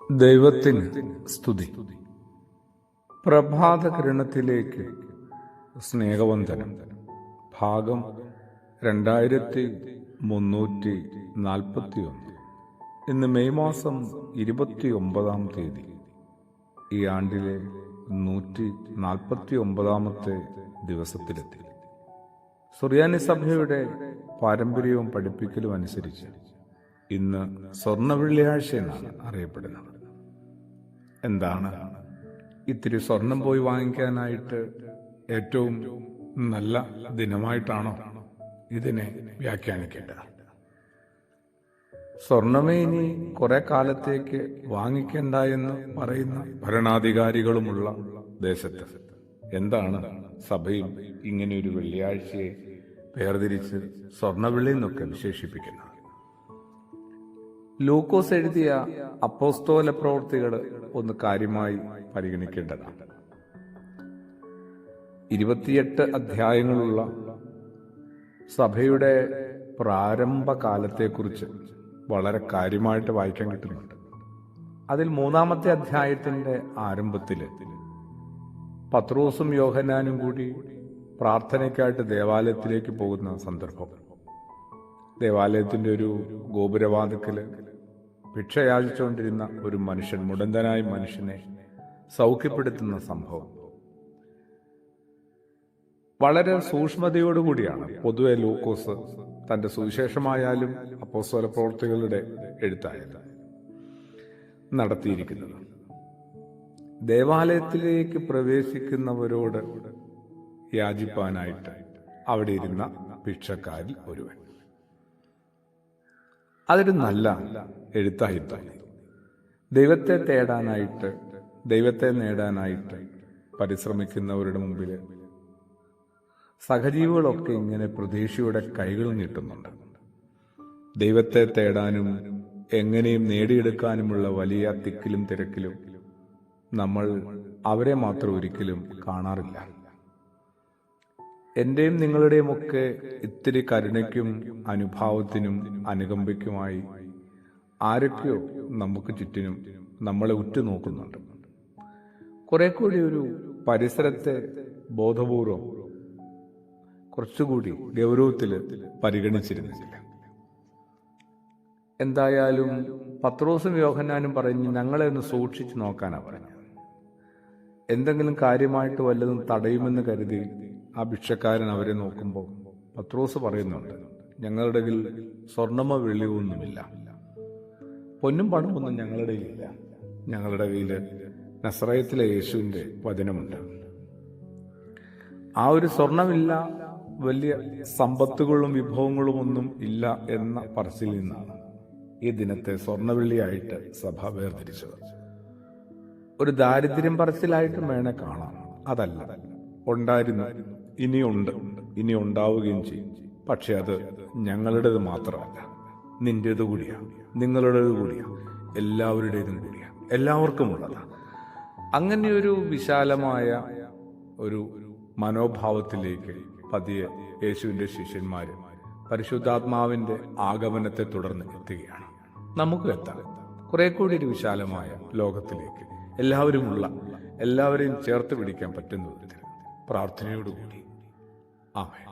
ദൈവത്തിന് സ്തുതി. പ്രഭാതകിരണത്തിലേക്ക് സ്നേഹവന്ദനം. ഭാഗം 2341. ഇന്ന് മെയ് മാസം 29-ാം തീയതി. ഈ ആണ്ടിലെ 149-ാമത്തെ ദിവസത്തിലെത്തി. സുറിയാനി സഭയുടെ പാരമ്പര്യവും പഠിപ്പിക്കലും അനുസരിച്ച് ഇന്ന് സ്വർണ്ണ വെള്ളിയാഴ്ച എന്നാണ് അറിയപ്പെടുന്നത്. എന്താണ് ഇത്തിരി സ്വർണം പോയി വാങ്ങിക്കാനായിട്ട് ഏറ്റവും നല്ല ദിനമായിട്ടാണോ ഇതിനെ വ്യാഖ്യാനിക്കേണ്ടത്? സ്വർണമേ ഇനി കുറെ കാലത്തേക്ക് വാങ്ങിക്കണ്ട എന്ന് പറയുന്ന ഭരണാധികാരികളുമുള്ള ദേശത്ത് എന്താണ് സഭയും ഇങ്ങനെയൊരു വെള്ളിയാഴ്ചയെ വേർതിരിച്ച് സ്വർണ്ണവെള്ളി എന്നൊക്കെ വിശേഷിപ്പിക്കുന്നത്? ലൂക്കോസ് എഴുതിയ അപ്പോസ്തോല പ്രവൃത്തികൾ ഒന്ന് കാര്യമായി പരിഗണിക്കേണ്ടതാണ്. 28 അധ്യായങ്ങളുള്ള സഭയുടെ പ്രാരംഭകാലത്തെക്കുറിച്ച് വളരെ കാര്യമായിട്ട് വായിക്കാൻ കിട്ടുന്നുണ്ട്. അതിൽ 3-ാമത്തെ അധ്യായത്തിന്റെ ആരംഭത്തില് പത്രോസും യോഹന്നാനും കൂടി പ്രാർത്ഥനയ്ക്കായിട്ട് ദേവാലയത്തിലേക്ക് പോകുന്ന സന്ദർഭം. ദേവാലയത്തിന്റെ ഒരു ഗോപുരവാതിക്കല് ഭിക്ഷ യാചിച്ചുകൊണ്ടിരുന്ന ഒരു മനുഷ്യൻ, മുടന്തനായ മനുഷ്യനെ സൗഖ്യപ്പെടുത്തുന്ന സംഭവം വളരെ സൂക്ഷ്മതയോടുകൂടിയാണ് പൊതുവെ ലൂക്കോസ് തന്റെ സുവിശേഷമായാലും അപ്പോസ്തല പ്രവൃത്തികളുടെ എഴുത്തായാലും നടത്തിയിരിക്കുന്നത്. ദേവാലയത്തിലേക്ക് പ്രവേശിക്കുന്നവരോട് യാചിപ്പാനായിട്ട് അവിടെ ഇരുന്ന ഭിക്ഷക്കാരിൽ ഒരുവൻ. അതൊരു നല്ല എഴുത്തായി തോന്നി. ദൈവത്തെ തേടാനായിട്ട്, ദൈവത്തെ നേടാനായിട്ട് പരിശ്രമിക്കുന്നവരുടെ മുമ്പിൽ സഹജീവികളൊക്കെ ഇങ്ങനെ പ്രതീക്ഷയുടെ കൈകൾ നീട്ടുന്നുണ്ട്. ദൈവത്തെ തേടാനും എങ്ങനെയും നേടിയെടുക്കാനുമുള്ള വലിയ തിക്കിലും തിരക്കിലും നമ്മൾ അവരെ മാത്രം ഒരിക്കലും കാണാറില്ല. എന്റെയും നിങ്ങളുടെയും ഒക്കെ ഇത്തിരി കരുണയ്ക്കും അനുഭാവത്തിനും അനുകമ്പയ്ക്കുമായി ആരൊക്കെയോ നമുക്ക് ചുറ്റിനും നമ്മളെ ഉറ്റുനോക്കുന്നുണ്ട്. കുറെ കൂടി ഒരു പരിസരത്തെ ബോധപൂർവം കുറച്ചുകൂടി ഗൗരവത്തിൽ പരിഗണിച്ചിരുന്നില്ല. എന്തായാലും പത്രോസും യോഹന്നാനും പറഞ്ഞ് ഞങ്ങളെ ഒന്ന് സൂക്ഷിച്ചു നോക്കാനാണ് പറഞ്ഞത്. എന്തെങ്കിലും കാര്യമായിട്ട് വല്ലതും തടയുമെന്ന് കരുതി ആ ഭിക്ഷക്കാരൻ അവരെ നോക്കുമ്പോൾ പത്രോസ് പറയുന്നുണ്ട്, ഞങ്ങളുടെ കയ്യിൽ സ്വർണ്ണമോ വെള്ളിയോ ഒന്നുമില്ല, പൊന്നും പണമൊന്നും ഞങ്ങളുടെ കയ്യിലില്ല. ഞങ്ങളുടെ കയ്യിൽ നസറയത്തിലെ യേശുവിന്റെ വചനമുണ്ട്. ആ ഒരു സ്വർണമില്ല, വലിയ സമ്പത്തുകളും വിഭവങ്ങളും ഒന്നും ഇല്ല എന്ന പറച്ചിൽ നിന്നാണ് ഈ ദിനത്തെ സ്വർണ്ണവെള്ളിയായിട്ട് സഭ വേർതിരിച്ചത്. ഒരു ദാരിദ്ര്യം പറച്ചിലായിട്ടും വേണേ കാണാം. അതല്ല, ഉണ്ടായിരുന്നു, ഇനിയുണ്ട്, ഇനി ഉണ്ടാവുകയും ചെയ്യും. പക്ഷെ അത് ഞങ്ങളുടേത് മാത്രമല്ല, നിന്റേത് കൂടിയാണ്, നിങ്ങളുടേത് കൂടിയാണ്, എല്ലാവരുടേതും കൂടിയാണ്, എല്ലാവർക്കും ഉള്ളതാണ്. അങ്ങനെയൊരു വിശാലമായ ഒരു മനോഭാവത്തിലേക്ക് പതിയെ യേശുവിന്റെ ശിഷ്യന്മാര് പരിശുദ്ധാത്മാവിന്റെ ആഗമനത്തെ തുടർന്ന് എത്തുകയാണ്. നമുക്ക് എത്താം കുറെ കൂടി ഒരു വിശാലമായ ലോകത്തിലേക്ക്, എല്ലാവരുമുള്ള, എല്ലാവരെയും ചേർത്ത് പിടിക്കാൻ പറ്റുന്ന വിധത്തിൽ പ്രാർത്ഥനയോടുകൂടി. ആമേൻ.